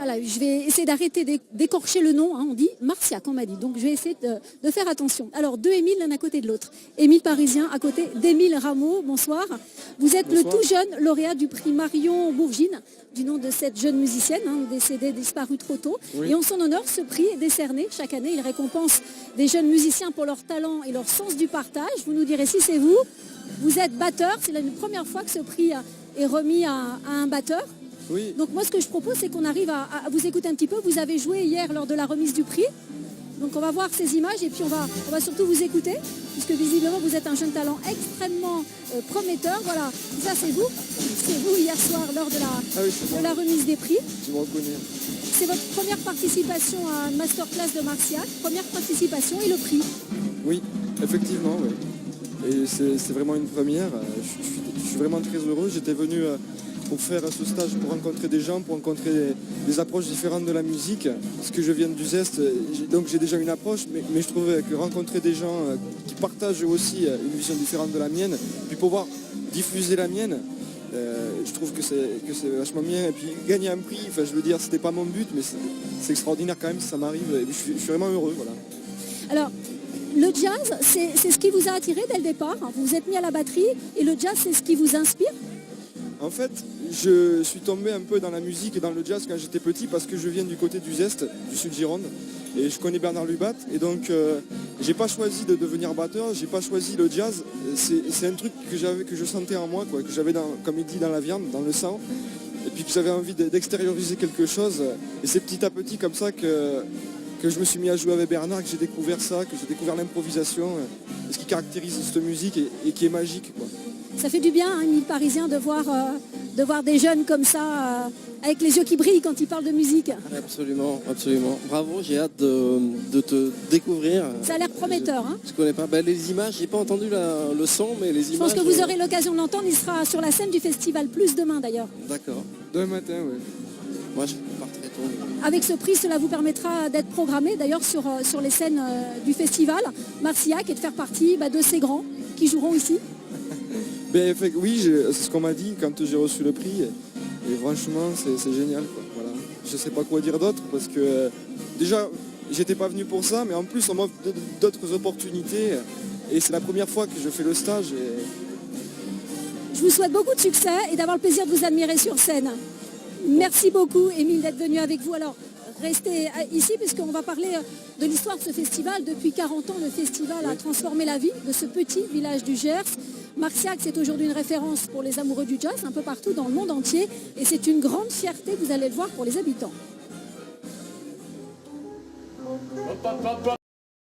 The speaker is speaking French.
Voilà, je vais essayer d'arrêter d'écorcher le nom, hein, on dit Marciac, on m'a dit, donc je vais essayer de faire attention. Alors, deux Émile l'un à côté de l'autre. Émile Parisien à côté d'Émile Rameau, bonsoir. Vous êtes Bonsoir. le tout jeune lauréat du prix Marion Bourgine, du nom de cette jeune musicienne, hein, décédée, disparue trop tôt. Oui. Et en son honneur, ce prix est décerné chaque année. Il récompense des jeunes musiciens pour leur talent et leur sens du partage. Vous nous direz si c'est vous. Vous êtes batteur, c'est la première fois que ce prix est remis à un batteur. Oui, Donc moi ce que je propose c'est qu'on arrive à vous écouter un petit peu. Vous avez joué hier lors de la remise du prix. Donc on va voir ces images et puis on va surtout vous écouter puisque visiblement vous êtes un jeune talent extrêmement prometteur. Voilà, ça c'est vous hier soir lors de la remise des prix. je me reconnais. C'est votre première participation à une masterclass de Marciac, première participation et le prix. Oui, effectivement, oui. Et c'est vraiment une première. Je suis vraiment très heureux. J'étais venu pour faire ce stage, pour rencontrer des gens, pour rencontrer des approches différentes de la musique. Parce que je viens du Zest, donc j'ai déjà une approche, mais je trouvais que rencontrer des gens qui partagent aussi une vision différente de la mienne, puis pouvoir diffuser la mienne, je trouve que c'est vachement bien. Et puis gagner un prix, enfin je veux dire, c'était pas mon but, mais c'est extraordinaire quand même si ça m'arrive. Et je suis vraiment heureux, voilà. Alors, le jazz, c'est ce qui vous a attiré dès le départ. Vous vous êtes mis à la batterie et le jazz, c'est ce qui vous inspire. En fait, je suis tombé un peu dans la musique et dans le jazz quand j'étais petit parce que je viens du côté du Zest, du Sud Gironde, et je connais Bernard Lubat. Et donc, j'ai pas choisi de devenir batteur, j'ai pas choisi le jazz. C'est un truc que je sentais en moi, quoi, que j'avais, comme il dit, dans la viande, dans le sang. Et puis que j'avais envie d'extérioriser quelque chose. Et c'est petit à petit comme ça que je me suis mis à jouer avec Bernard, que j'ai découvert ça, que j'ai découvert l'improvisation, ce qui caractérise cette musique et qui est magique, quoi. Ça fait du bien, hein, Émile Parisien, de voir des jeunes comme ça, avec les yeux qui brillent quand ils parlent de musique. Absolument, absolument. Bravo, j'ai hâte de te découvrir. Ça a l'air prometteur. Hein. Je connais pas. Les images, j'ai pas entendu le son, mais les images. Je pense que vous aurez l'occasion de l'entendre. Il sera sur la scène du Festival Plus demain d'ailleurs. D'accord. Demain matin, oui. Moi, je pars très tôt. Avec ce prix, cela vous permettra d'être programmé d'ailleurs sur les scènes du festival Marciac et de faire partie de ces grands qui joueront ici. Oui, c'est ce qu'on m'a dit quand j'ai reçu le prix. Et franchement, c'est génial, quoi. Voilà. Je sais pas quoi dire d'autre parce que déjà, j'étais pas venu pour ça, mais en plus, on m'offre d'autres opportunités. Et c'est la première fois que je fais le stage. Je vous souhaite beaucoup de succès et d'avoir le plaisir de vous admirer sur scène. Merci beaucoup, Émile, d'être venu avec vous. Alors, restez ici puisqu'on va parler de l'histoire de ce festival. Depuis 40 ans, le festival a transformé la vie de ce petit village du Gers. Marciac, c'est aujourd'hui une référence pour les amoureux du jazz un peu partout dans le monde entier. Et c'est une grande fierté, vous allez le voir, pour les habitants.